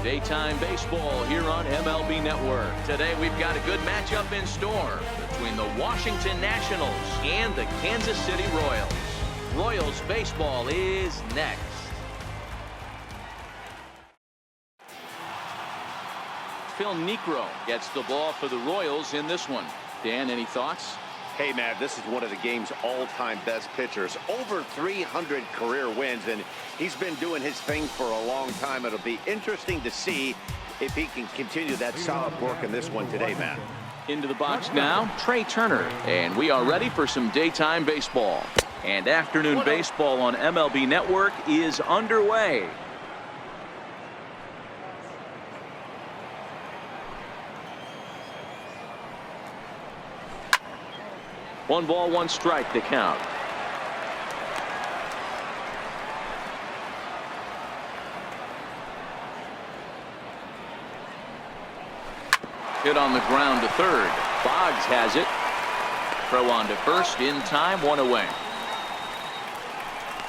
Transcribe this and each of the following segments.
Daytime baseball here on MLB Network. Today we've got a good matchup in store between the Washington Nationals and the Kansas City Royals. Royals baseball is next. Phil Niekro gets the ball for the Royals in this one. Dan, any thoughts? Hey, man, this is one of the game's all-time best pitchers. Over 300 career wins, and he's been doing his thing for a long time. It'll be interesting to see if he can continue that solid work in this one today, man. Into the box now, Trey Turner. And we are ready for some daytime baseball. And afternoon baseball on MLB Network is underway. One ball, one strike to count. Hit on the ground to third. Boggs has it. Throw on to first in time, one away.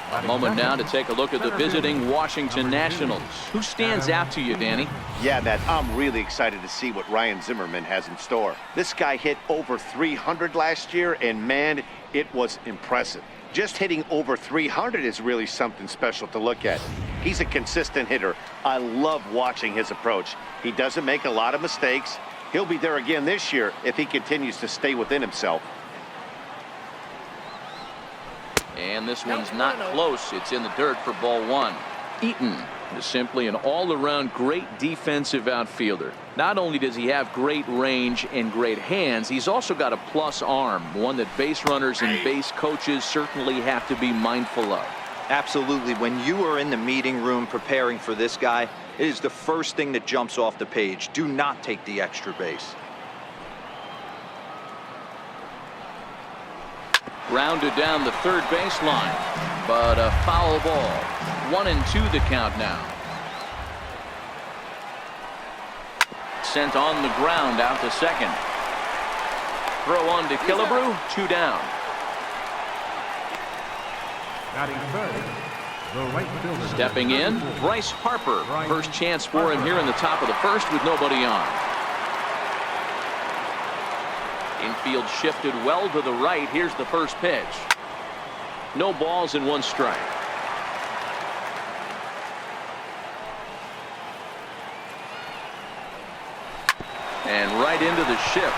A moment now to take a look at the visiting Washington Nationals. Who stands out to you, Danny? Yeah, Matt, I'm really excited to see what Ryan Zimmerman has in store. This guy hit over 300 last year, and man, it was impressive. Just hitting over 300 is really something special to look at. He's a consistent hitter. I love watching his approach. He doesn't make a lot of mistakes. He'll be there again this year if he continues to stay within himself. And this one's not close. It's in the dirt for ball one. Eaton is simply an all-around great defensive outfielder. Not only does he have great range and great hands, he's also got a plus arm, one that base runners and base coaches certainly have to be mindful of. Absolutely. When you are in the meeting room preparing for this guy, it is the first thing that jumps off the page. Do not take the extra base. Rounded down the third baseline, but a foul ball. 1-2 the count now. Sent on the ground out to second. Throw on to Killebrew, 2 down. Stepping in, Bryce Harper. First chance for him here in the top of the first with nobody on. Infield shifted well to the right. Here's the first pitch. No balls and 1 strike. And right into the shift.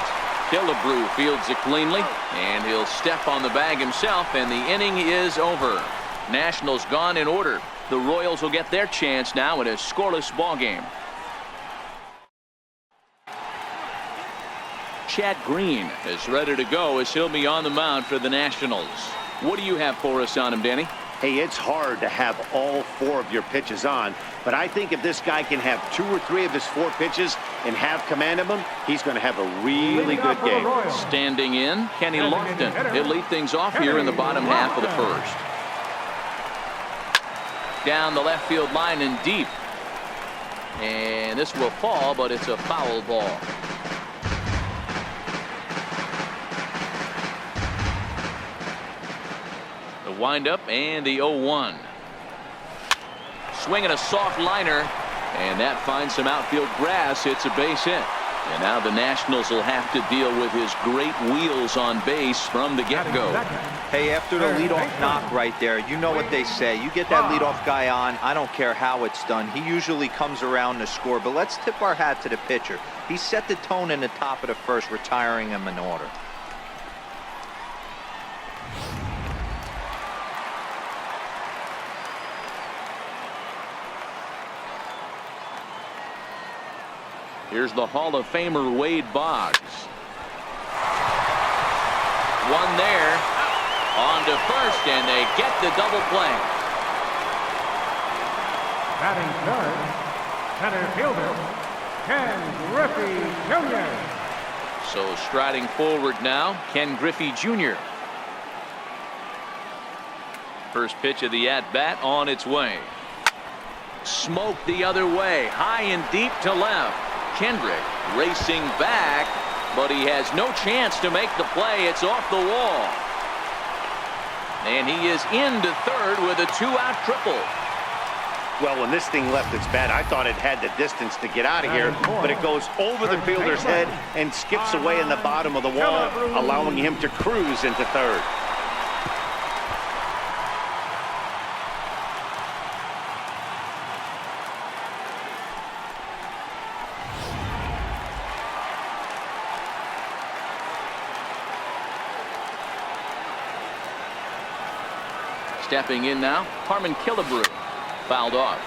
Killebrew fields it cleanly, and he'll step on the bag himself, and the inning is over. Nationals gone in order. The Royals will get their chance now in a scoreless ball game. Chad Green is ready to go as he'll be on the mound for the Nationals. What do you have for us on him, Danny? Hey, it's hard to have all 4 of your pitches on, but I think if this guy can have 2 or 3 of his 4 pitches and have command of them, he's going to have a really good game. Standing in, Kenny Lofton. He'll lead things off here in the bottom half of the first. Down the left field line and deep. And this will fall, but it's a foul ball. Windup and the 0-1. Swinging a soft liner, and that finds some outfield grass. It's a base hit. And now the Nationals will have to deal with his great wheels on base from the get-go. Hey, after the leadoff knock right there, you know what they say. You get that leadoff guy on, I don't care how it's done. He usually comes around to score, but let's tip our hat to the pitcher. He set the tone in the top of the first, retiring him in order. Here's the Hall of Famer Wade Boggs. One there. On to first, and they get the double play. Batting third, center fielder, Ken Griffey Jr. So striding forward now, Ken Griffey Jr. First pitch of the at-bat on its way. Smoked the other way, high and deep to left. Kendrick racing back, but he has no chance to make the play. It's off the wall. And he is into third with a 2-out triple. Well, when this thing left its bat, I thought it had the distance to get out of here, but it goes over the fielder's head and skips away in the bottom of the wall, allowing him to cruise into third. Stepping in now, Harmon Killebrew. Fouled off.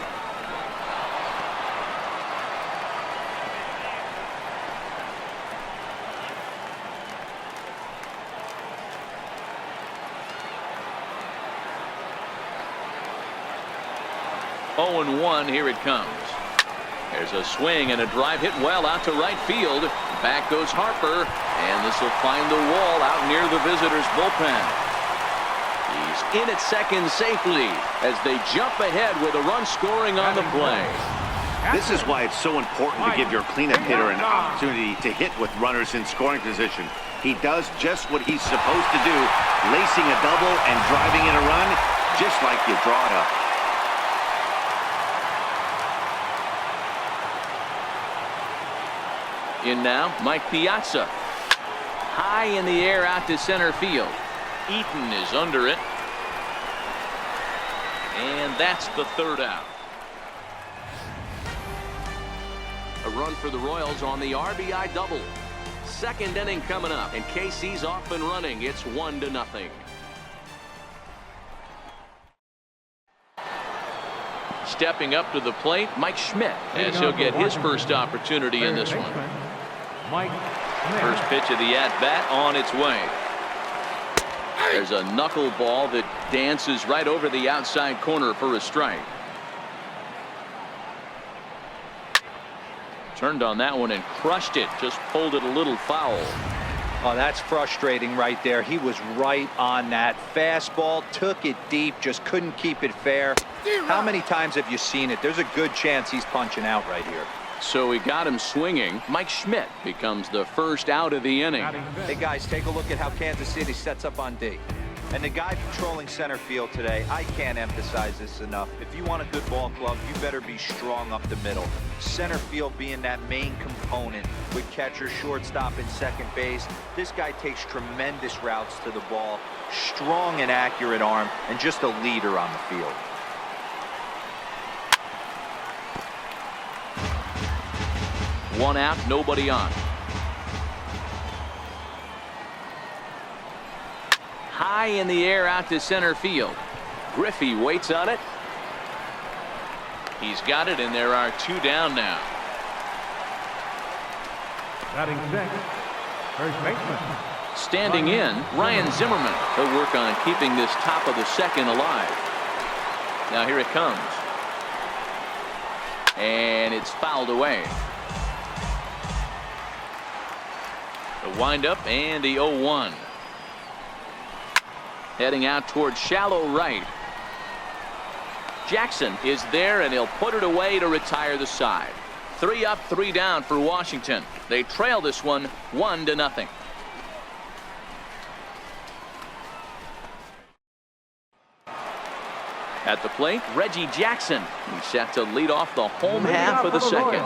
Oh, 0-1, here it comes. There's a swing and a drive hit well out to right field. Back goes Harper, and this will find the wall out near the visitors' bullpen. He's in at second safely as they jump ahead with a run scoring on the play. This is why it's so important to give your cleanup hitter an opportunity to hit with runners in scoring position. He does just what he's supposed to do, lacing a double and driving in a run, just like you draw it up. In now, Mike Piazza. High in the air out to center field. Eaton is under it. And that's the third out. A run for the Royals on the RBI double. Second inning coming up, and KC's off and running. It's 1-0. Stepping up to the plate, Mike Schmidt, as he'll get his first opportunity in this one. First pitch of the at-bat on its way. There's a knuckleball that dances right over the outside corner for a strike. Turned on that one and crushed it. Just pulled it a little foul. Oh, that's frustrating right there. He was right on that. Fastball, took it deep, just couldn't keep it fair. How many times have you seen it? There's a good chance he's punching out right here. So he got him swinging. Mike Schmidt becomes the first out of the inning. Hey, guys, take a look at how Kansas City sets up on D. And the guy patrolling center field today, I can't emphasize this enough. If you want a good ball club, you better be strong up the middle. Center field being that main component with catcher, shortstop, and second base. This guy takes tremendous routes to the ball, strong and accurate arm, and just a leader on the field. One out, nobody on. High in the air out to center field. Griffey waits on it. He's got it, and there are two down now. Batting sixth, first baseman. Standing in, Ryan Zimmerman. He'll work on keeping this top of the second alive. Now here it comes. And it's fouled away. The windup and the 0-1. Heading out towards shallow right. Jackson is there, and he'll put it away to retire the side. 3 up, 3 down for Washington. They trail this one 1-0. At the plate, Reggie Jackson. He's set to lead off the home half of the second.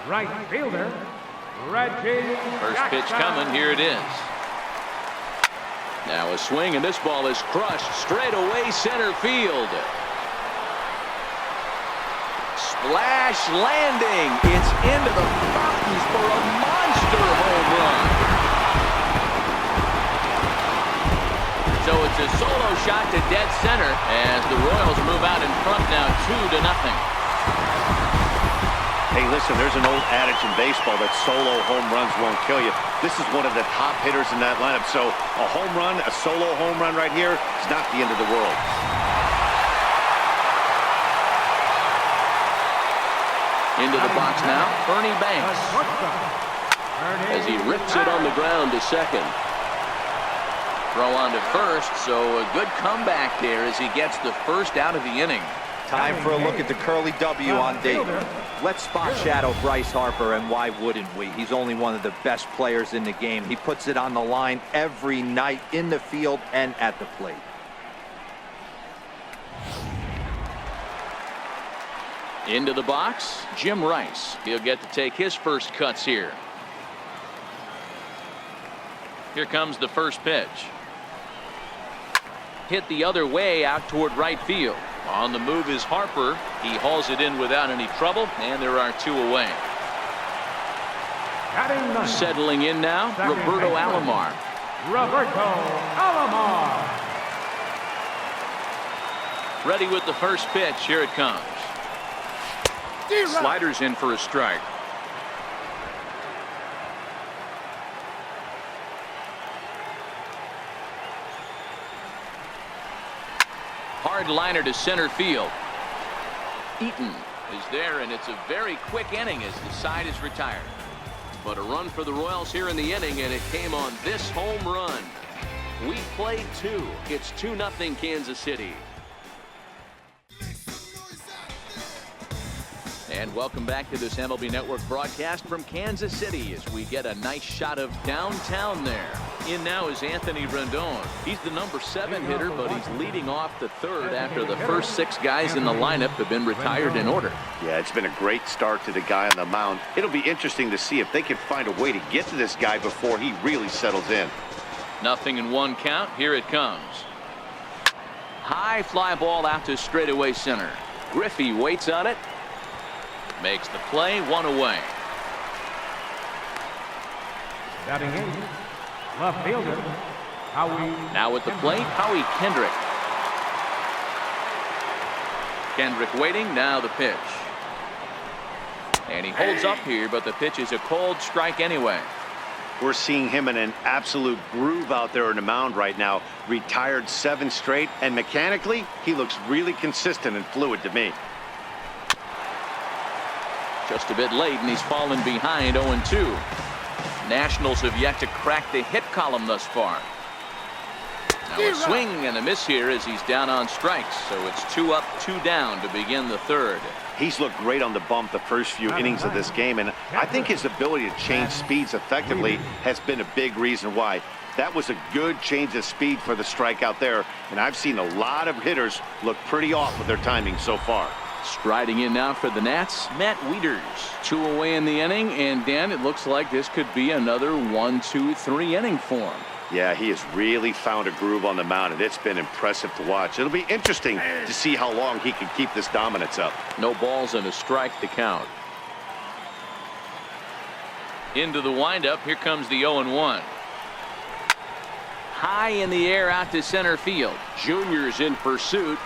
Right fielder, Reggie First pitch coming. Here it is. Now a swing, and this ball is crushed straight away center field. Splash landing. It's into the fountains for a monster home run. So it's a solo shot to dead center as the Royals move out in front now 2-0. Hey, listen, there's an old adage in baseball that solo home runs won't kill you. This is one of the top hitters in that lineup. So a home run, a solo home run right here is not the end of the world. Into the box now, Ernie Banks. As he rips it on the ground to second. Throw on to first, so a good comeback there as he gets the first out of the inning. Time for a look at the curly W on D. Let's spot shadow Bryce Harper, and why wouldn't we? He's only one of the best players in the game. He puts it on the line every night in the field and at the plate. Into the box, Jim Rice. He'll get to take his first cuts here. Here comes the first pitch. Hit the other way out toward right field. On the move is Harper. He hauls it in without any trouble, and there are 2 away. Settling in now, Roberto Alomar. Roberto Alomar. Ready with the first pitch. Here it comes. Sliders in for a strike. Hard liner to center field. Eaton is there, and it's a very quick inning as the side is retired. But a run for the Royals here in the inning, and it came on this home run. We played 2. It's 2-0 Kansas City. And welcome back to this MLB Network broadcast from Kansas City as we get a nice shot of downtown there. In now is Anthony Rendon. He's the number 7 hitter, but he's leading off the 3rd after the first 6 guys in the lineup have been retired in order. Yeah, it's been a great start to the guy on the mound. It'll be interesting to see if they can find a way to get to this guy before he really settles in. 0-1 count. Here it comes. High fly ball out to straightaway center. Griffey waits on it. Makes the play. 1 away. Batting in, left fielder, Howie. Now at the plate, Howie Kendrick. Kendrick waiting. Now the pitch. And he holds up here, but the pitch is a cold strike anyway. We're seeing him in an absolute groove out there on the mound right now. Retired 7 straight, and mechanically, he looks really consistent and fluid to me. Just a bit late, and he's fallen behind 0-2. Nationals have yet to crack the hit column thus far. Now a swing and a miss here as he's down on strikes. So it's 2 up, 2 down to begin the 3rd. He's looked great on the bump the first few innings of this game, and I think his ability to change speeds effectively has been a big reason why. That was a good change of speed for the strikeout there, and I've seen a lot of hitters look pretty off with their timing so far. Striding in now for the Nats, Matt Wieters. 2 away in the inning, and Dan, it looks like this could be another 1-2-3 inning for him. Yeah, he has really found a groove on the mound, and it's been impressive to watch. It'll be interesting to see how long he can keep this dominance up. No balls and a strike to count. Into the windup, here comes the 0-1. High in the air out to center field. Junior's in pursuit.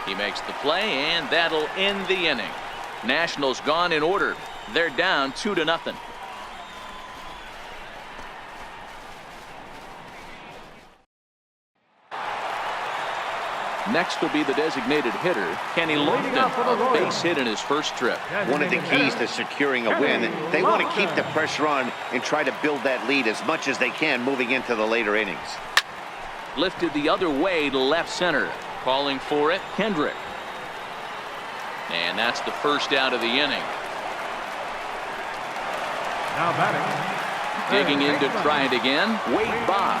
He makes the play, and that'll end the inning. Nationals gone in order. They're down 2-0. Next will be the designated hitter, Kenny Lofton, a base hit in his first trip. One of the keys to securing a win, they want to keep the pressure on and try to build that lead as much as they can moving into the later innings. Lifted the other way to left center. Calling for it, Kendrick. And that's the first out of the inning. Now batting. Digging in to try it again, Wade Boggs.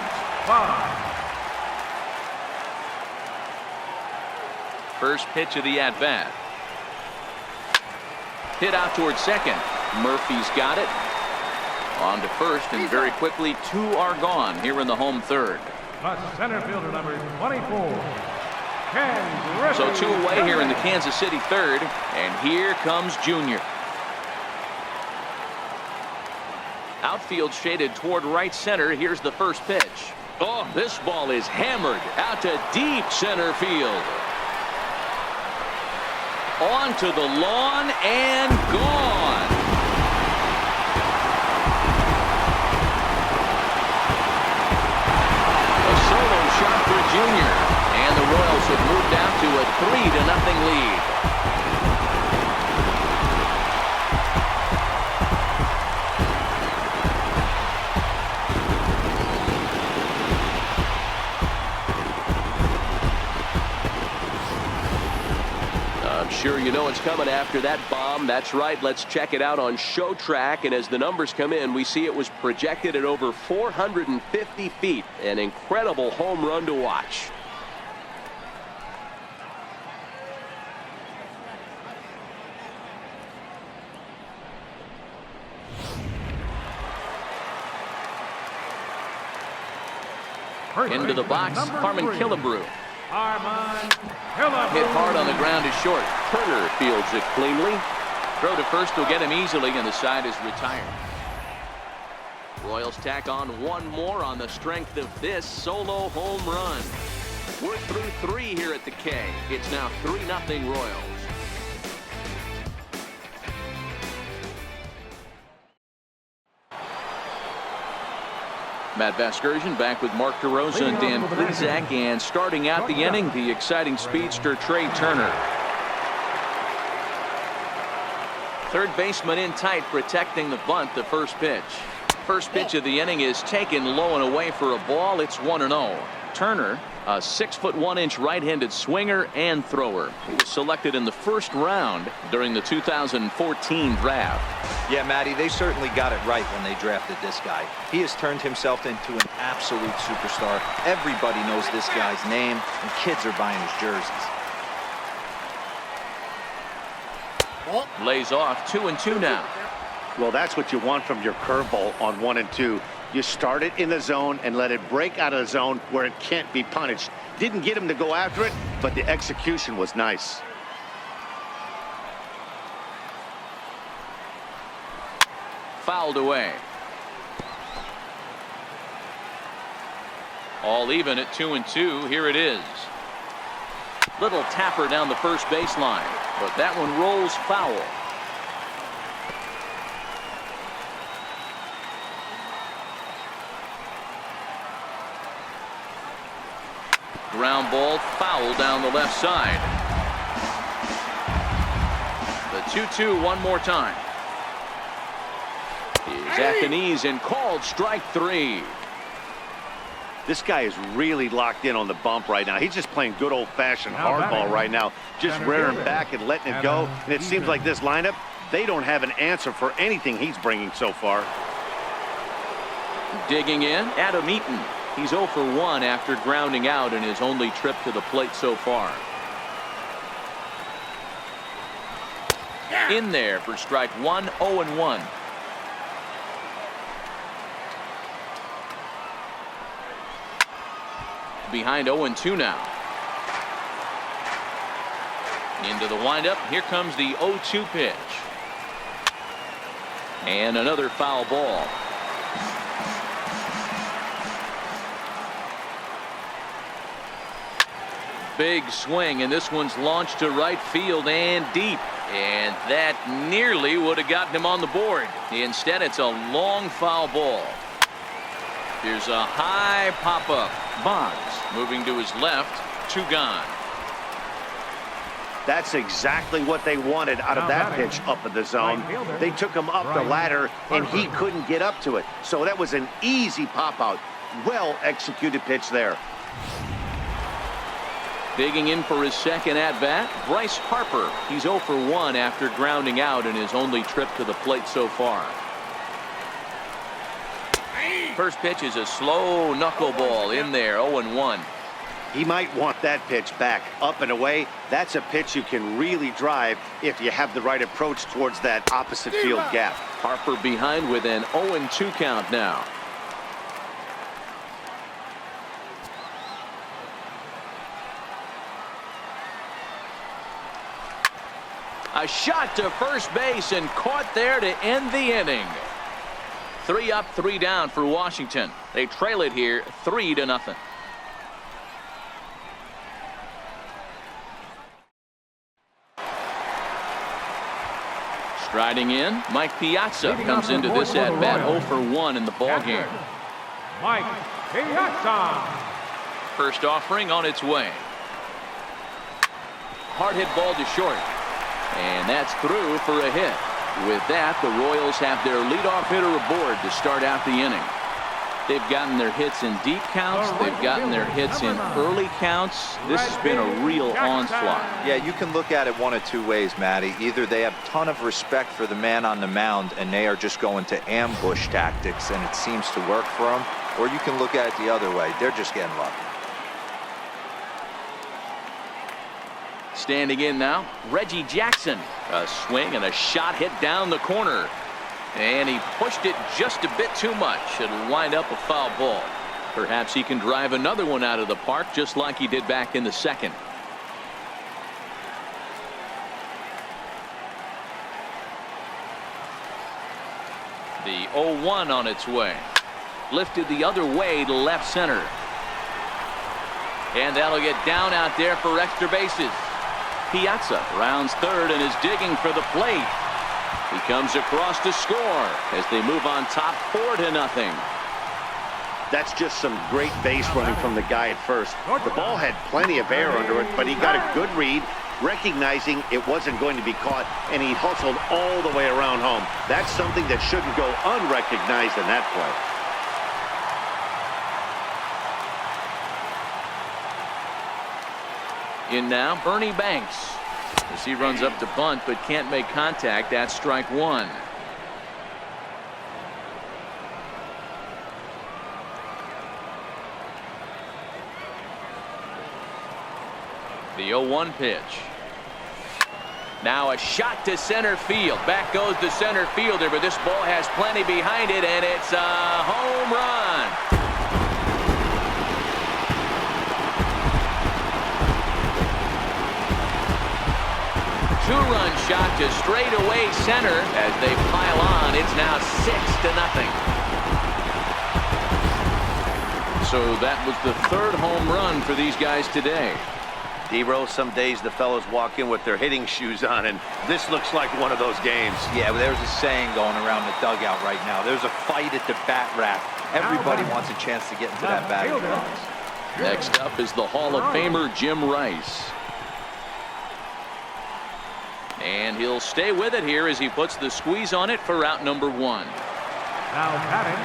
First pitch of the at-bat. Hit out towards second. Murphy's got it. On to first, and very quickly 2 are gone here in the home 3rd. The center fielder, number 24. Ken So 2 away here in the Kansas City 3rd, and here comes Junior. Outfield shaded toward right center. Here's the first pitch. Oh, this ball is hammered out to deep center field. Onto the lawn and gone. A solo shot for Junior, and the Royals have moved out to a 3-0 lead. Sure, you know it's coming after that bomb. That's right. Let's check it out on Show Track. And as the numbers come in, we see it was projected at over 450 feet. An incredible home run to watch. Into the box, Harmon Killebrew. Harmon Hit hard on the ground is short. Turner fields it cleanly. Throw to first will get him easily, and the side is retired. Royals tack on one more on the strength of this solo home run. We're through 3 here at the K. It's now 3-0 Royals. Matt Vasgersian back with Mark DeRosa and Dan Plesac, and starting out the inning, the exciting speedster Trey Turner. Third baseman in tight, protecting the bunt. The first pitch. First pitch of the inning is taken low and away for a ball. It's 1-0. Turner, a 6'1" right-handed swinger and thrower. He was selected in the first round during the 2014 draft. Yeah, Matty, they certainly got it right when they drafted this guy. He has turned himself into an absolute superstar. Everybody knows this guy's name, and kids are buying his jerseys. Lays off 2-2 now. Well, that's what you want from your curveball on 1 and 2. You start it in the zone and let it break out of the zone where it can't be punished. Didn't get him to go after it, but the execution was nice. Fouled away. All even at 2-2. Here it is. Little tapper down the first baseline, but that one rolls foul. Ground ball foul down the left side. The 2-2 one more time. He's at the knees and called strike 3. This guy is really locked in on the bump right now. He's just playing good old-fashioned hardball right now, just rearing back and letting it go. And it seems like this lineup, they don't have an answer for anything he's bringing so far. Digging in, Adam Eaton. He's 0 for 1 after grounding out in his only trip to the plate so far. In there for strike 1, 0-1. Behind 0-2 now. Into the windup. Here comes the 0-2 pitch. And another foul ball. Big swing, and this one's launched to right field and deep. And that nearly would have gotten him on the board. Instead, it's a long foul ball. Here's a high pop-up. Bonds moving to his left. 2 gone. That's exactly what they wanted out of that pitch up in the zone. They took him up the ladder, and he couldn't get up to it. So that was an easy pop-out. Well-executed pitch there. Digging in for his second at-bat, Bryce Harper. He's 0 for 1 after grounding out in his only trip to the plate so far. First pitch is a slow knuckleball in there, 0-1. He might want that pitch back, up and away. That's a pitch you can really drive if you have the right approach towards that opposite field gap. Harper behind with an 0-2 count now. A shot to first base and caught there to end the inning. 3 up, 3 down for Washington. They trail it here 3-0. Striding in, Mike Piazza comes into this at-bat 0 for 1 in the ballgame. Mike Piazza. First offering on its way. Hard hit ball to short. And that's through for a hit. With that, the Royals have their leadoff hitter aboard to start out the inning. They've gotten their hits in deep counts. They've gotten their hits in early counts. This has been a real onslaught. Yeah, you can look at it one of 2 ways, Matty. Either they have a ton of respect for the man on the mound and they are just going to ambush tactics and it seems to work for them, or you can look at it the other way. They're just getting lucky. Standing in now, Reggie Jackson. A swing and a shot hit down the corner. And he pushed it just a bit too much. It'll wind up a foul ball. Perhaps he can drive another one out of the park just like he did back in the second. The 0-1 on its way. Lifted the other way to left center. And that'll get down out there for extra bases. Piazza rounds third and is digging for the plate. He comes across to score as they move on top 4-0. That's just some great base running from the guy at first. The ball had plenty of air under it, but he got a good read, recognizing it wasn't going to be caught, and he hustled all the way around home. That's something that shouldn't go unrecognized in that play. In now, Ernie Banks. As he runs up to bunt but can't make contact. That's strike one. The 0-1 pitch. Now a shot to center field. Back goes the center fielder, but this ball has plenty behind it, and it's a home run. Two-run shot to straightaway center as they pile on. It's now 6-0. So that was the third home run for these guys today. D-Row, some days the fellows walk in with their hitting shoes on, and this looks like one of those games. Yeah, but there's a saying going around the dugout right now. There's a fight at the bat rack. Everybody wants a chance to get into that batting box. Next up is the Hall of Famer Jim Rice. And he'll stay with it here as he puts the squeeze on it for out number one. Now batting.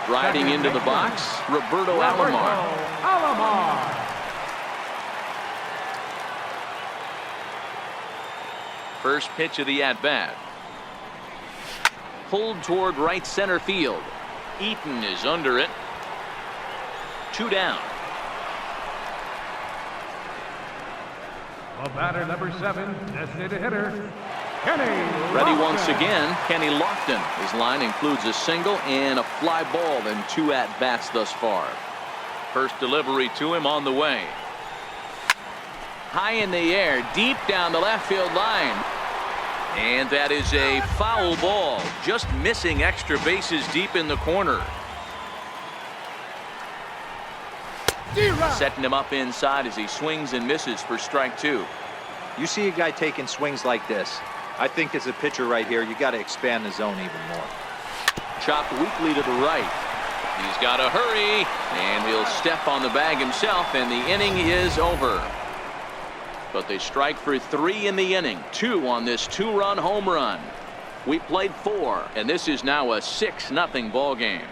Striding into the box, Roberto Alomar. First pitch of the at-bat. Pulled toward right center field. Eaton is under it. 2 down. Batter number 7, designated hitter, Kenny. Ready once again, Kenny Lofton. His line includes a single and a fly ball in 2 at-bats thus far. First delivery to him on the way. High in the air, deep down the left field line. And that is a foul ball, just missing extra bases deep in the corner. Setting him up inside as he swings and misses for strike 2. You see a guy taking swings like this. I think as a pitcher right here, you got to expand the zone even more. Chopped weakly to the right. He's got to hurry, and he'll step on the bag himself, and the inning is over. But they strike for 3 in the inning. 2 on this 2-run home run. We played 4, and this is now a 6-0 ball game.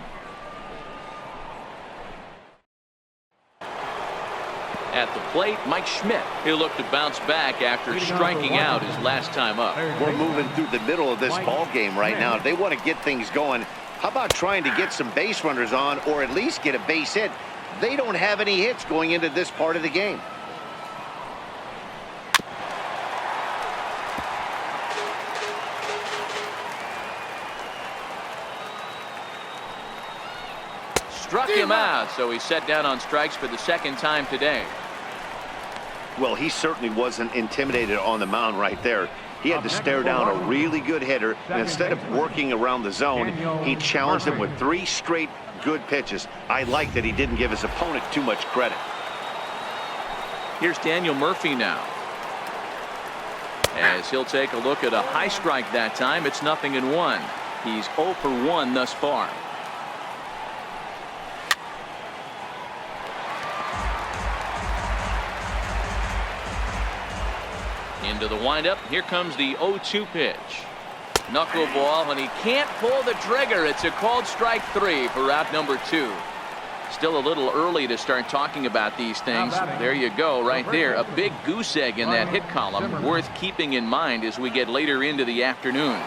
At the plate, Mike Schmidt. He'll look to bounce back after striking out his last time up. We're moving through the middle of this ball game right now. If they want to get things going, how about trying to get some base runners on, or at least get a base hit? They don't have any hits going into this part of the game. Struck him out, so he's set down on strikes for the second time today. Well, he certainly wasn't intimidated on the mound right there. He had to stare down a really good hitter, and instead of working around the zone, he challenged him with 3 straight good pitches. I like that he didn't give his opponent too much credit. Here's Daniel Murphy now. As he'll take a look at a high strike that time. It's 0-1. He's 0 for 1 thus far. Into the windup. Here comes the 0-2 pitch. Knuckleball, and he can't pull the trigger. It's a called strike 3 for out number 2. Still a little early to start talking about these things. There you go, right there. A big goose egg in that hit column, worth keeping in mind as we get later into the afternoon.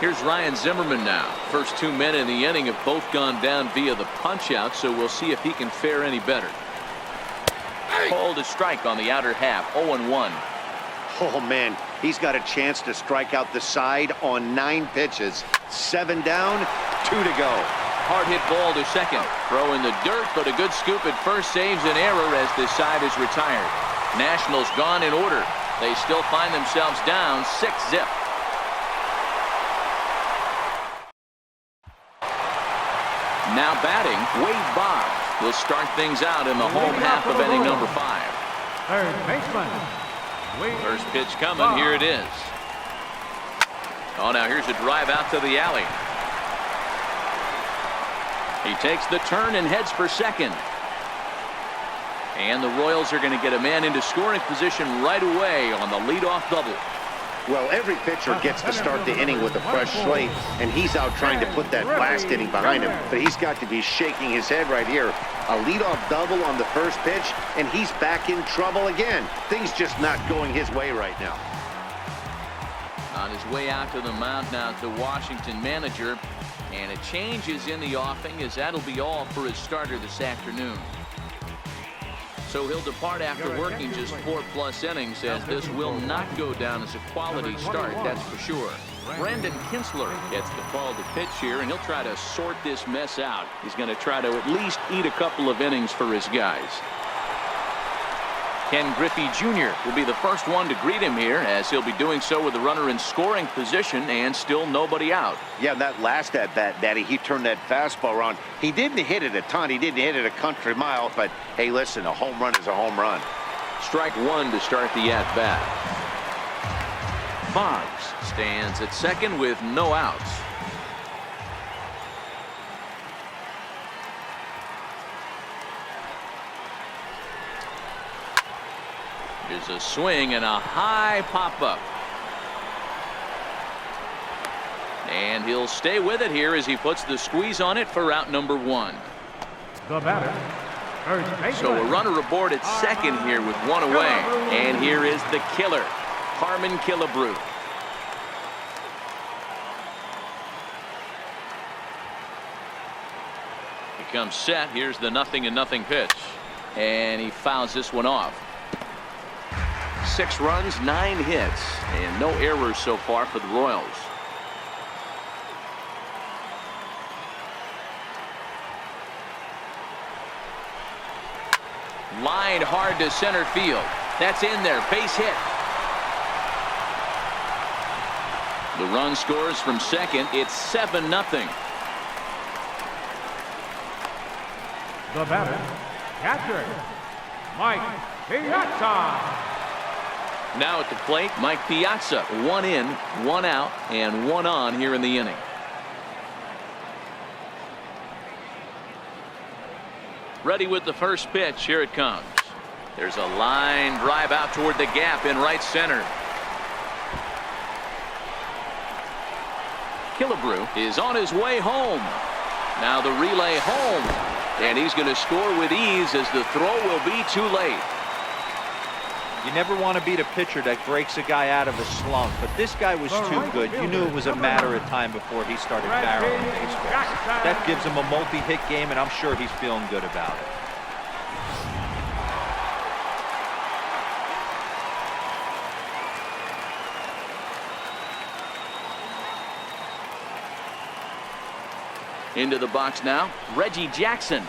Here's Ryan Zimmerman now. First 2 men in the inning have both gone down via the punch-out, so we'll see if he can fare any better. Called a strike on the outer half, 0-1. Oh, man, he's got a chance to strike out the side on 9 pitches. 7 down, 2 to go. hard hit ball to second. Throw in the dirt, but a good scoop at first saves an error as this side is retired. Nationals gone in order. They still find themselves down 6-zip. Now batting, Wade Boggs will start things out in the home half of inning number 5. Third baseman. First pitch coming. Here it is. Oh, now here's a drive out to the alley. He takes the turn and heads for second. And the Royals are going to get a man into scoring position right away on the leadoff double. Well, every pitcher gets to start the inning with a fresh slate, and he's out trying to put that last inning behind him. But he's got to be shaking his head right here. A leadoff double on the first pitch, and he's back in trouble again. Things just not going his way right now. On his way out to the mound now to Washington manager, and a change is in the offing, as that'll be all for his starter this afternoon. So he'll depart after working just 4+ innings, as this will not go down as a quality start, that's for sure. Brandon Kinsler gets the call to pitch here, and he'll try to sort this mess out. He's going to try to at least eat a couple of innings for his guys. Ken Griffey Jr. will be the first one to greet him here, as he'll be doing so with the runner in scoring position and still nobody out. Yeah, that last at-bat, Daddy, he turned that fastball around. He didn't hit it a ton. He didn't hit it a country mile. But, hey, listen, a home run is a home run. Strike one to start the at-bat. Boggs stands at second with no outs. Here's a swing and a high pop-up. And he'll stay with it here as he puts the squeeze on it for out number 1. The batter. First baseman. So a runner aboard at second here with one away. And here is the killer, Harmon Killebrew. He comes set. Here's the 0-0 pitch. And he fouls this one off. 6 runs, 9 hits, and no errors so far for the Royals. Line hard to center field. That's in there. Base hit. The run scores from second. It's 7-0. The batter. Catcher. Mike Piazza. Now at the plate, Mike Piazza. 1 in, 1 out, and 1 on here in the inning. Ready with the first pitch. Here it comes. There's a line drive out toward the gap in right center. Killebrew is on his way home. Now the relay home. And he's going to score with ease, as the throw will be too late. You never want to beat a pitcher that breaks a guy out of a slump, but this guy was too good. You knew it was a matter of time before he started barreling baseballs. That gives him a multi-hit game, and I'm sure he's feeling good about it. Into the box now, Reggie Jackson.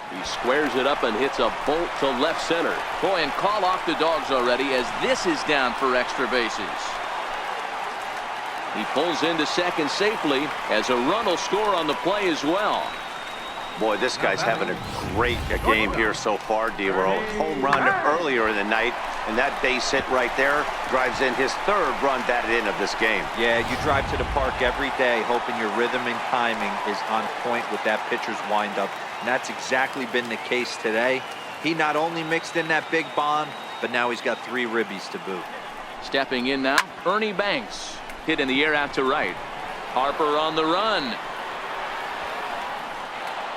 He squares it up and hits a bolt to left center. Boy, and call off the Dogs already, as this is down for extra bases. He pulls into second safely, as a run will score on the play as well. Boy, this guy's having a great game here so far, D-Roll. Home run earlier in the night, and that base hit right there drives in his 3rd run batted in of this game. Yeah, you drive to the park every day hoping your rhythm and timing is on point with that pitcher's windup, and that's exactly been the case today. He not only mixed in that big bomb, but now he's got 3 ribbies to boot. Stepping in now, Ernie Banks. Hit in the air out to right. Harper on the run.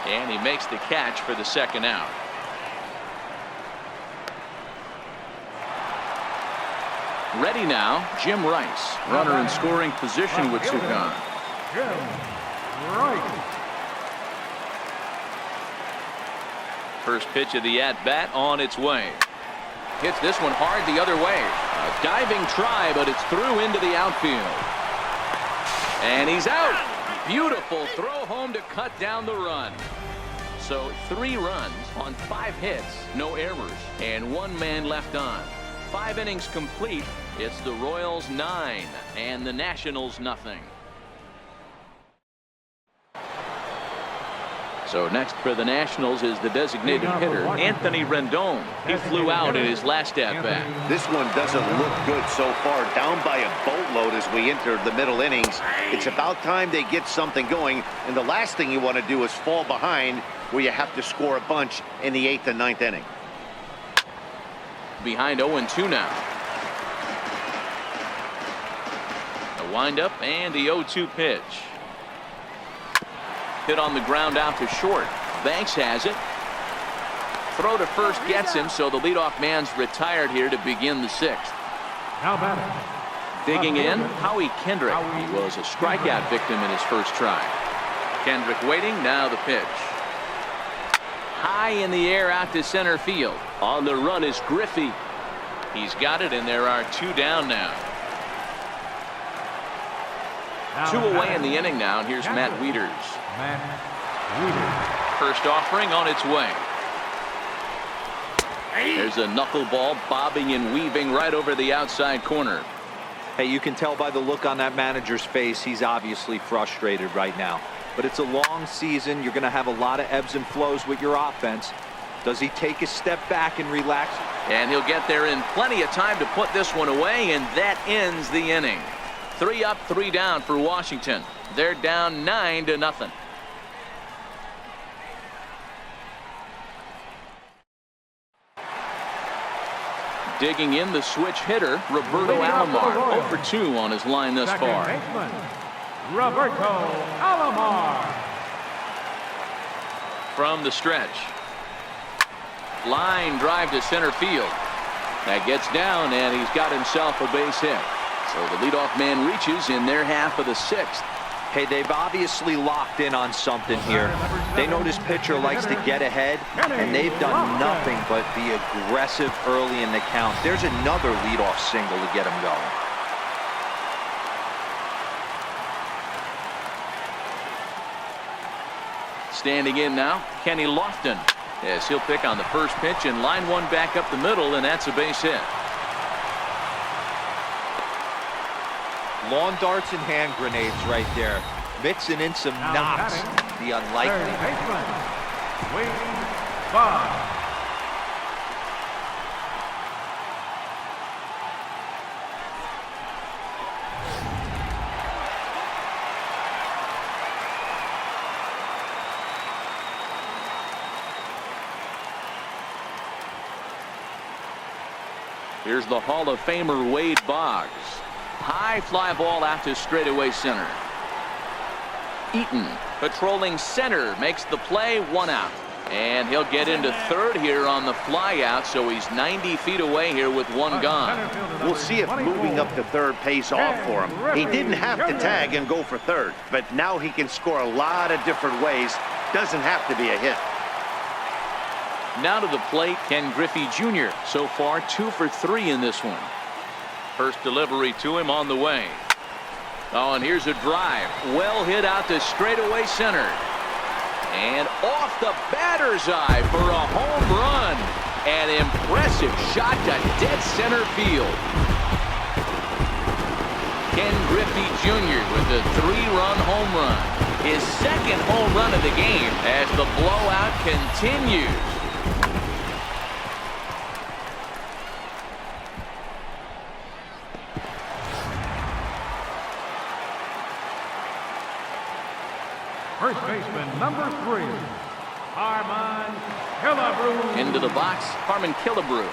And he makes the catch for the 2nd out. Ready now, Jim Rice. Runner in scoring position with 2 gone. Jim Rice. First pitch of the at-bat on its way. Hits this one hard the other way. A diving try, but it's through into the outfield. And he's out. Beautiful throw home to cut down the run. So 3 runs on 5 hits, no errors, and 1 man left on. 5 innings complete. It's the Royals 9 and the Nationals nothing. So next for the Nationals is the designated hitter, Anthony Rendon. He flew out in his last at-bat. This one doesn't look good so far. Down by a boatload as we enter the middle innings. It's about time they get something going, and the last thing you want to do is fall behind where you have to score a bunch in the 8th and 9th inning. Behind 0-2 now. The windup and the 0-2 pitch. Hit on the ground out to short. Banks has it. Throw to first gets him, so the leadoff man's retired here to begin the 6th. Now batting. Digging in, Howie Kendrick. He was a strikeout victim in his first try. Kendrick waiting, now the pitch. High in the air out to center field. On the run is Griffey. He's got it, and there are 2 down now. 2 away in the inning now, and here's Matt Wieters. First offering on its way. There's a knuckleball bobbing and weaving right over the outside corner. Hey, you can tell by the look on that manager's face, he's obviously frustrated right now. But it's a long season. You're going to have a lot of ebbs and flows with your offense. Does he take a step back and relax? And he'll get there in plenty of time to put this one away, and that ends the inning. 3 up, 3 down for Washington. They're down 9-0. Digging in, the switch hitter, Roberto Alomar. 0 for 2 on his line thus far. Roberto Alomar. From the stretch. Line drive to center field. That gets down, and he's got himself a base hit. So the leadoff man reaches in their half of the 6th. Hey, they've obviously locked in on something here. They know this pitcher likes to get ahead, and they've done nothing but be aggressive early in the count. There's another leadoff single to get him going. Standing in now, Kenny Lofton. Yes, he'll pick on the first pitch and line one back up the middle, and that's a base hit. Lawn darts and hand grenades right there. Mixing in some knocks. The unlikely. Here's the Hall of Famer Wade Boggs. High fly ball out to straightaway center. Eaton patrolling center makes the play, 1 out. And he'll get into third here on the fly out, so he's 90 feet away here with 1 gone. We'll see if moving up to third pays off for him. He didn't have to tag and go for third, but now he can score a lot of different ways. Doesn't have to be a hit. Now to the plate, Ken Griffey Jr. So far 2 for 3 in this one. First delivery to him on the way. Oh, and here's a drive. Well hit out to straightaway center. And off the batter's eye for a home run. An impressive shot to dead center field. Ken Griffey Jr. with a 3-run home run. His second home run of the game as the blowout continues. First baseman, number 3, Harmon Killebrew. Into the box, Harmon Killebrew,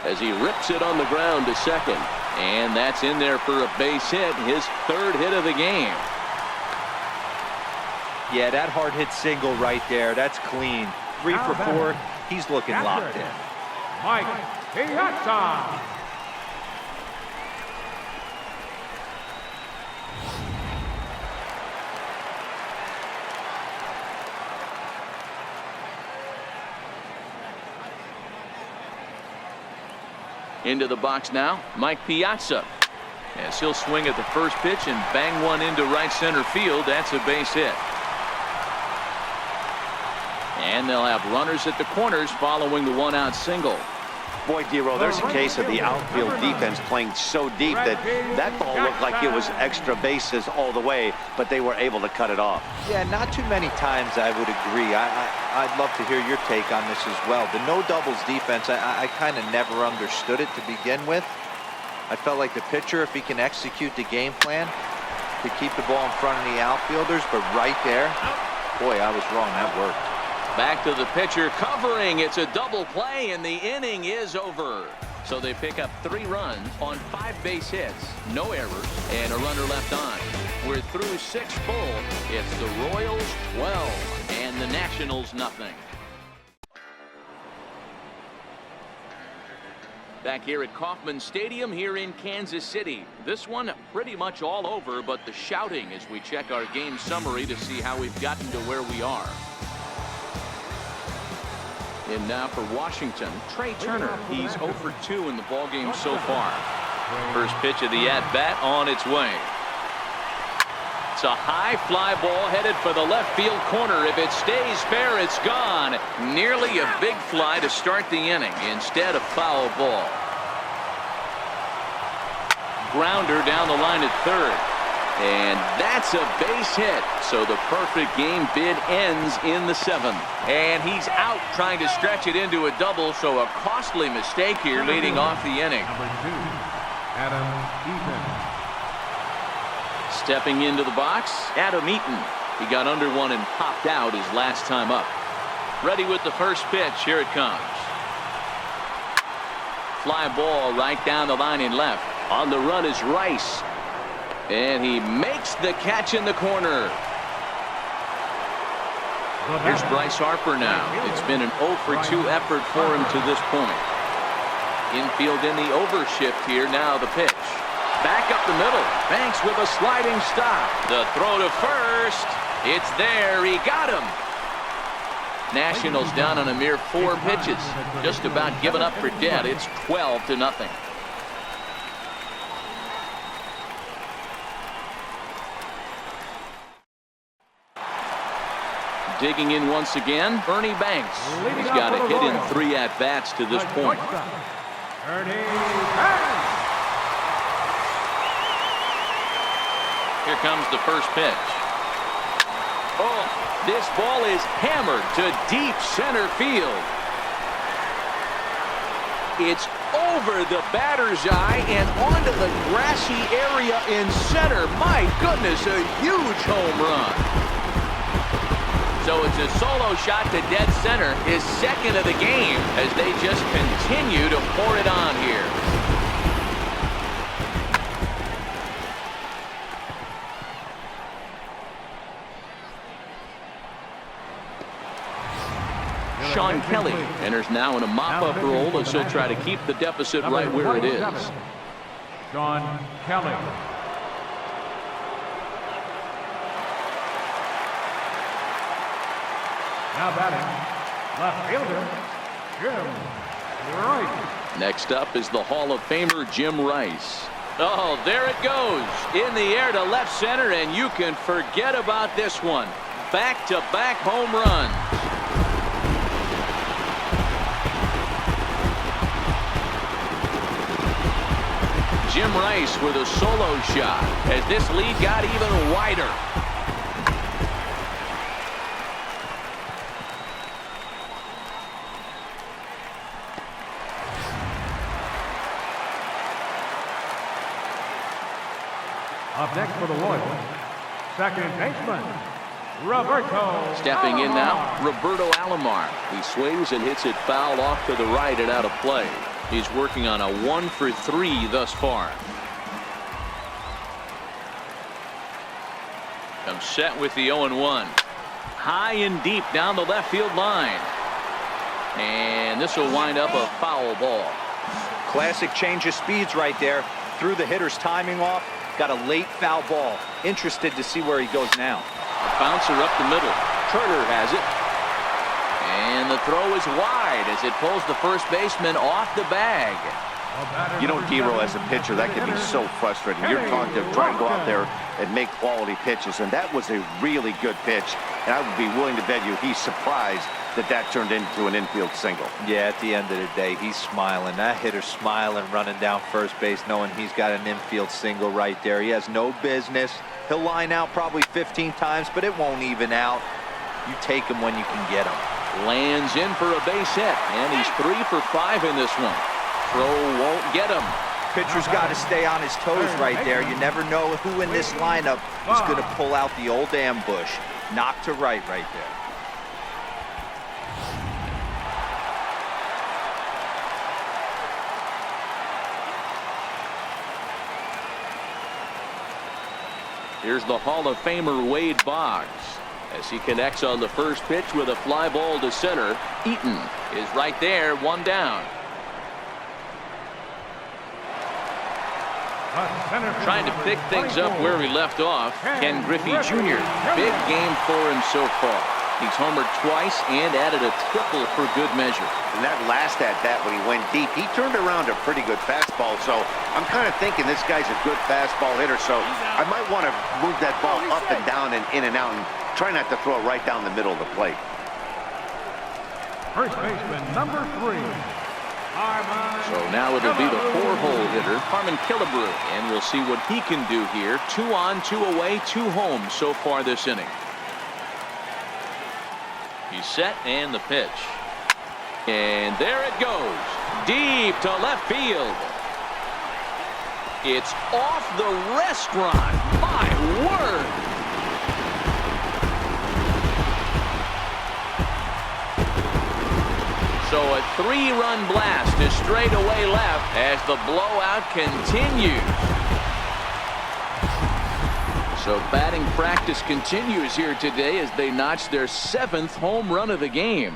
as he rips it on the ground to second. And that's in there for a base hit, his 3rd hit of the game. Yeah, that hard hit single right there. That's clean. 3 for 4. He's looking locked in. Mike Piazza. Into the box now, Mike Piazza. As he'll swing at the first pitch and bang one into right center field. That's a base hit. And they'll have runners at the corners following the one-out single. Boy, Dero, there's a case of the outfield defense playing so deep that that ball looked like it was extra bases all the way, but they were able to cut it off. Yeah, not too many times I would agree. I'd love to hear your take on this as well. The no doubles defense, I kind of never understood it to begin with. I felt like the pitcher, if he can execute the game plan, could keep the ball in front of the outfielders, but right there, boy, I was wrong. That worked. Back to the pitcher covering. It's a double play and the inning is over. So they pick up 3 runs on 5 base hits, no errors, and a runner left on. We're through 6 full. It's the Royals 12 and the Nationals nothing. Back here at Kauffman Stadium here in Kansas City. This one pretty much all over, but the shouting as we check our game summary to see how we've gotten to where we are. And now for Washington, Trey Turner. He's 0 for 2 in the ballgame so far. First pitch of the at-bat on its way. It's a high fly ball headed for the left field corner. If it stays fair, it's gone. Nearly a big fly to start the inning. Instead, a foul ball. Grounder down the line at third. And that's a base hit. So the perfect game bid ends in the 7th. And he's out trying to stretch it into a double. So a costly mistake here leading off the inning. Number 2, Adam Eaton. Stepping into the box, Adam Eaton. He got under one and popped out his last time up. Ready with the first pitch. Here it comes. Fly ball right down the line in left. On the run is Rice. And he makes the catch in the corner. Here's Bryce Harper now. It's been an 0 for 2 effort for him to this point. Infield in the overshift here. Now the pitch. Back up the middle. Banks with a sliding stop. The throw to first. It's there. He got him. Nationals down on a mere 4 pitches. Just about given up for dead. It's 12-0. Digging in once again, Ernie Banks. He's got a hit in 3 at-bats to this point. Ernie Banks. Here comes the first pitch. Oh, this ball is hammered to deep center field. It's over the batter's eye and onto the grassy area in center. My goodness, a huge home run. So it's a solo shot to dead center, his 2nd of the game, as they just continue to pour it on here. Sean Kelly enters now in a mop-up role as he'll try to keep the deficit right where it is. Sean Kelly. Now batting, left fielder, Jim Rice. Next up is the Hall of Famer Jim Rice. Oh, there it goes. In the air to left center, and you can forget about this one. Back-to-back home runs. Jim Rice with a solo shot as this lead got even wider. Up next for the Royals, second baseman, Roberto. Stepping in now, Roberto Alomar. He swings and hits it foul off to the right and out of play. He's working on a 1 for 3 thus far. Comes set with the 0-1. High and deep down the left field line. And this will wind up a foul ball. Classic change of speeds right there. Threw the hitter's timing off. Got a late foul ball. Interested to see where he goes now. Bouncer up the middle. Turner has it. And the throw is wide as it pulls the first baseman off the bag. You know, Dero, as a pitcher, that can be so frustrating. You're trying to go out there and make quality pitches, and that was a really good pitch. And I would be willing to bet you he's surprised that turned into an infield single. Yeah, at the end of the day, he's smiling. That hitter's smiling, running down first base, knowing he's got an infield single right there. He has no business. He'll line out probably 15 times, but it won't even out. You take him when you can get him. Lands in for a base hit, and he's 3 for 5 in this one. Throw won't get him. Pitcher's got to stay on his toes right there. You never know who in this lineup is going to pull out the old ambush. Knock to right there. Here's the Hall of Famer Wade Boggs as he connects on the first pitch with a fly ball to center. Eaton is right there, 1 down. Trying to pick things up where we left off. Ken Griffey Jr. Big game for him so far. He's homered twice and added a triple for good measure. And that last at-bat when he went deep, he turned around a pretty good fastball. So I'm kind of thinking this guy's a good fastball hitter. So I might want to move that ball up and down and in and out and try not to throw it right down the middle of the plate. First baseman, number 3. So now it'll be the 4-hole hitter, Harmon Killebrew, and we'll see what he can do here. 2 on, 2 away, 2 home so far this inning. He's set, and the pitch. And there it goes. Deep to left field. It's off the restaurant. My word. So a 3-run blast to straightaway left as the blowout continues. So batting practice continues here today as they notch their 7th home run of the game.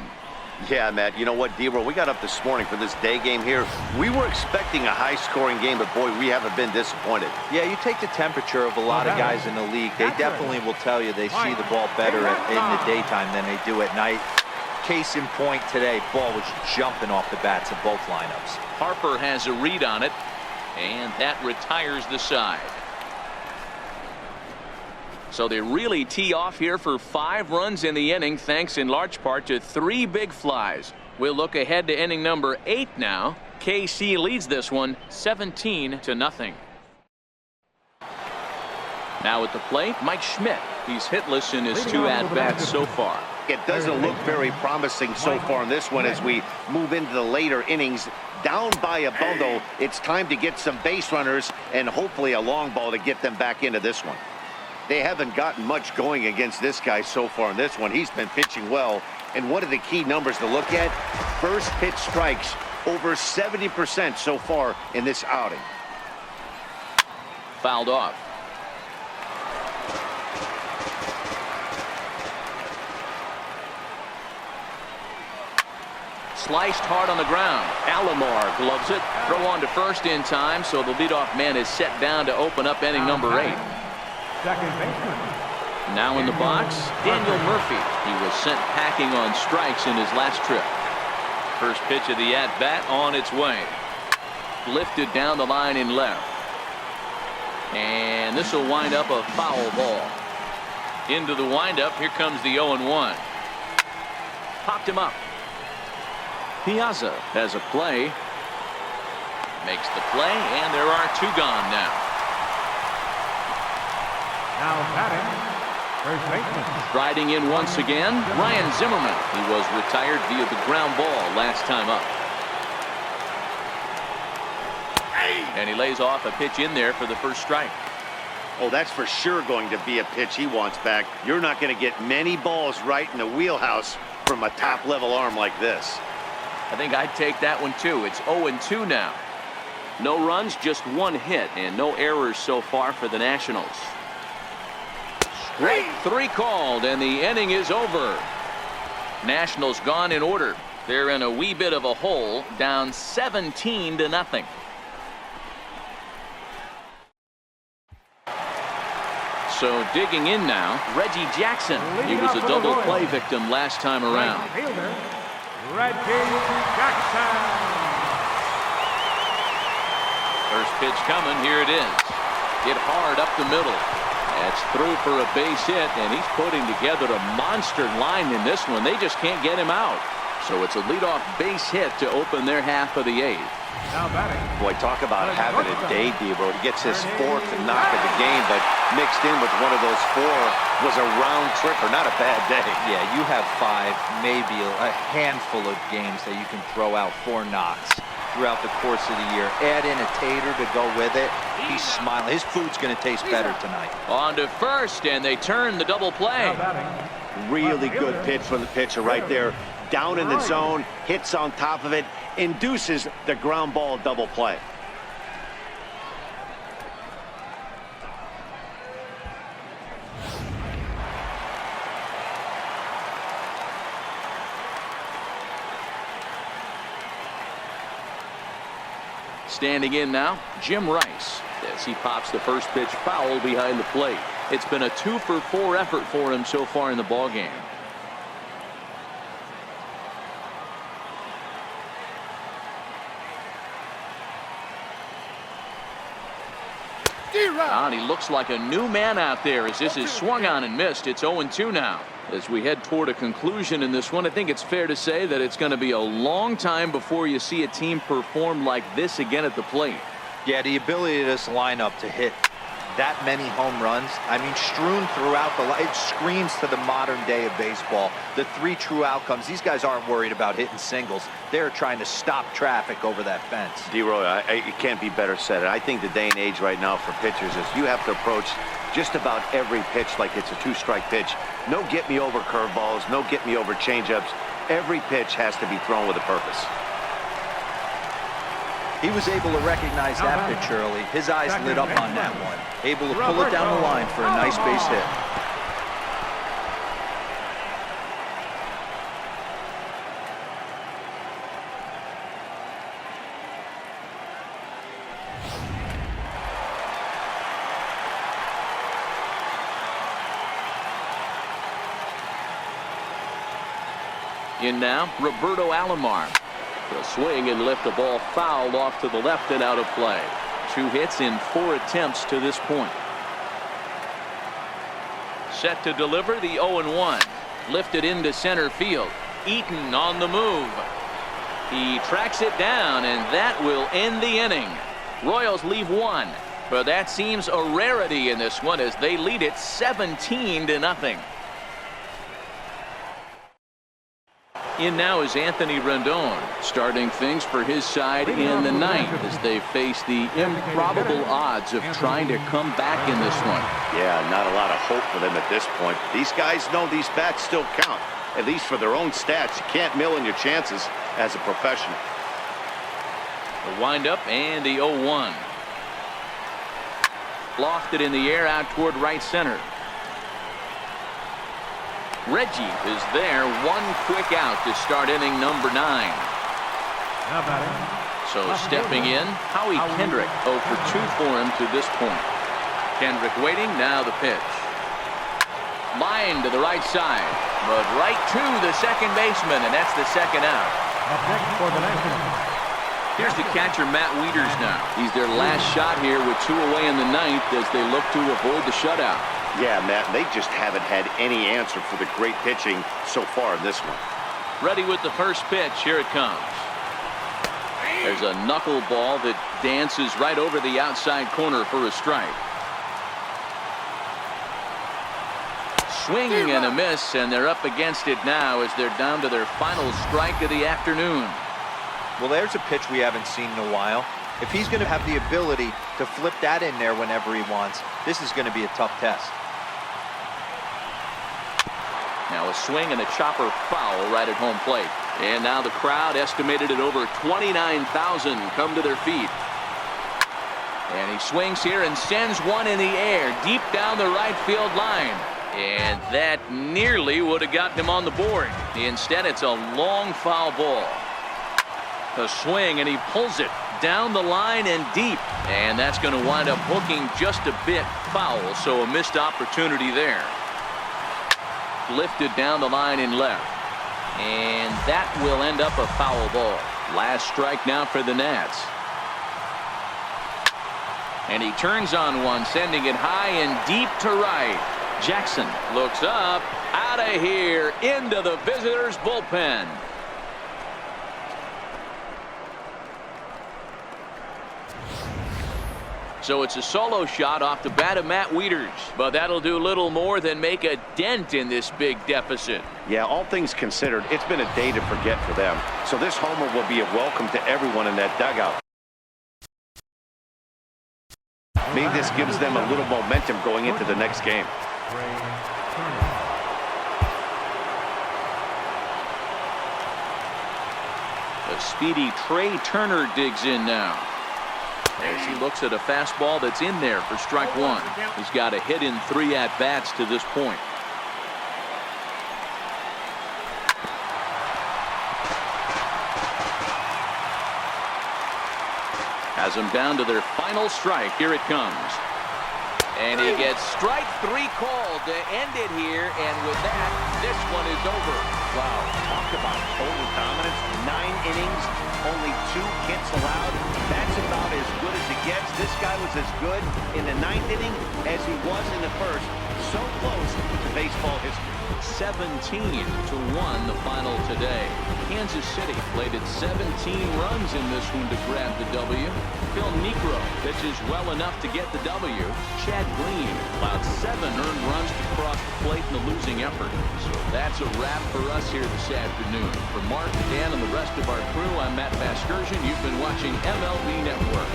Yeah, Matt, you know what, Dero, we got up this morning for this day game here. We were expecting a high-scoring game, but boy, we haven't been disappointed. Yeah, you take the temperature of a lot of guys in the league. They definitely will tell you they see the ball better in the daytime than they do at night. Case in point today, ball was jumping off the bats of both lineups. Harper has a read on it, and that retires the side. So they really tee off here for 5 runs in the inning, thanks in large part to 3 big flies. We'll look ahead to inning number 8 now. KC leads this one 17-0. Now at the plate, Mike Schmidt. He's hitless in his 2 at-bats so far. It doesn't look very promising so far in this one as we move into the later innings. Down by a bundle, it's time to get some base runners and hopefully a long ball to get them back into this one. They haven't gotten much going against this guy so far in this one. He's been pitching well. And one of the key numbers to look at, first pitch strikes, over 70% so far in this outing. Fouled off. Sliced hard on the ground. Alomar gloves it. Throw on to first in time, so the leadoff man is set down to open up inning number 8. Second baseman. Now in the box, Daniel Murphy. He was sent packing on strikes in his last trip. First pitch of the at-bat on its way. Lifted down the line in left. And this will wind up a foul ball. Into the windup, here comes the 0-1. Popped him up. Piazza has a play. Makes the play, and there are 2 gone now. Now batting, first baseman. Striding in once again, Ryan Zimmerman. He was retired via the ground ball last time up. And he lays off a pitch in there for the first strike. Oh, that's for sure going to be a pitch he wants back. You're not going to get many balls right in the wheelhouse from a top-level arm like this. I think I'd take that one too. It's 0-2 now. No runs, just 1 hit, and no errors so far for the Nationals. Straight 3 called, and the inning is over. Nationals gone in order. They're in a wee bit of a hole, down 17-0. So digging in now, Reggie Jackson. He was a double play victim last time around. Reggie Jackson. First pitch coming. Here it is. Hit hard up the middle. That's through for a base hit, and he's putting together a monster line in this one. They just can't get him out. So it's a leadoff base hit to open their half of the eighth. Now batting. Boy, talk about having a day, Debo. He gets his fourth knock of the game, but mixed in with one of those four was a round tripper. Not a bad day. Yeah, you have 5, maybe a handful of games that you can throw out 4 knocks throughout the course of the year. Add in a tater to go with it. He's smiling. His food's going to taste better tonight. On to first, and they turn the double play. Now batting. Really good pitch from the pitcher right there. Down in the zone, hits on top of it, induces the ground ball double play. Standing in now, Jim Rice, as he pops the first pitch foul behind the plate. It's been a 2-for-4 effort for him so far in the ballgame. And he looks like a new man out there as this is swung on and missed. It's 0-2 now. As we head toward a conclusion in this one, I think it's fair to say that it's going to be a long time before you see a team perform like this again at the plate. Yeah, the ability of this lineup to hit that many home runs, I mean, strewn throughout the line, it screams to the modern day of baseball. The 3 true outcomes. These guys aren't worried about hitting singles. They're trying to stop traffic over that fence. D-Roy, it can't be better said. I think the day and age right now for pitchers is you have to approach just about every pitch like it's a 2-strike pitch. No get-me-over curveballs, no get-me-over changeups. Every pitch has to be thrown with a purpose. He was able to recognize that pitch early. His eyes lit up on that one. Able to pull it down the line for a nice base hit. In now, Roberto Alomar. The swing and lift the ball foul off to the left and out of play. 2 hits in 4 attempts to this point. Set to deliver the 0-1. Lifted into center field. Eaton on the move. He tracks it down, and that will end the inning. Royals leave 1, but that seems a rarity in this one as they lead it 17-0. In now is Anthony Rendon, starting things for his side in the 9th as they face the improbable odds of trying to come back in this one. Yeah, not a lot of hope for them at this point. These guys know these bats still count, at least for their own stats. You can't mill in your chances as a professional. The windup and the 0-1. Lofted in the air out toward right center. Reggie is there, 1 quick out to start inning number 9. Now batting. So stepping in, Howie Kendrick, 0 for 2 for him to this point. Kendrick waiting, now the pitch. Line to the right side, but right to the second baseman, and that's the second out. Up next for the Nationals. Here's the catcher, Matt Wieters now. He's their last shot here with 2 away in the 9th as they look to avoid the shutout. Yeah, Matt, they just haven't had any answer for the great pitching so far in this one. Ready with the first pitch. Here it comes. There's a knuckleball that dances right over the outside corner for a strike. Swing and a miss, and they're up against it now as they're down to their final strike of the afternoon. Well, there's a pitch we haven't seen in a while. If he's going to have the ability to flip that in there whenever he wants, this is going to be a tough test. Now a swing and a chopper foul right at home plate. And now the crowd, estimated at over 29,000, come to their feet. And he swings here and sends one in the air deep down the right field line. And that nearly would have gotten him on the board. Instead, it's a long foul ball. A swing, and he pulls it down the line and deep. And that's going to wind up hooking just a bit foul, so a missed opportunity there. Lifted down the line in left. And that will end up a foul ball. Last strike now for the Nats. And he turns on one, sending it high and deep to right. Jackson looks up, out of here, into the visitors' bullpen. So it's a solo shot off the bat of Matt Wieters, but that'll do little more than make a dent in this big deficit. Yeah, all things considered, it's been a day to forget for them. So this homer will be a welcome to everyone in that dugout. Maybe this gives them a little momentum going into the next game. The speedy Trey Turner digs in now, as he looks at a fastball that's in there for strike one. He's got a hit in 3 at-bats to this point. Has them down to their final strike. Here it comes. And he gets strike 3 called to end it here. And with that, this one is over. Wow, talk about total dominance. 9 innings, only 2 hits allowed. That's about as good as it gets. This guy was as good in the 9th inning as he was in the 1st. So close to baseball history. 17-1 the final today. Kansas City plated 17 runs in this one to grab the W. Phil Niekro pitches well enough to get the W. Chad Green allowed 7 earned runs to cross the plate in the losing effort. So that's a wrap for us here this afternoon. For Mark, Dan, and the rest of our crew, I'm Matt Vasgersian. You've been watching MLB Network.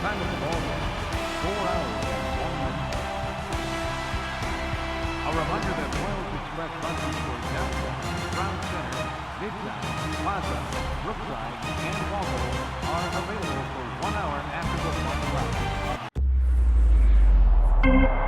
Time of the ball game, 4 hours and 1 minute. A reminder that Royals Express buses for downtown, Crown Center, Midtown, Plaza, Brookside, and Walpole are available for 1 hour after the final round.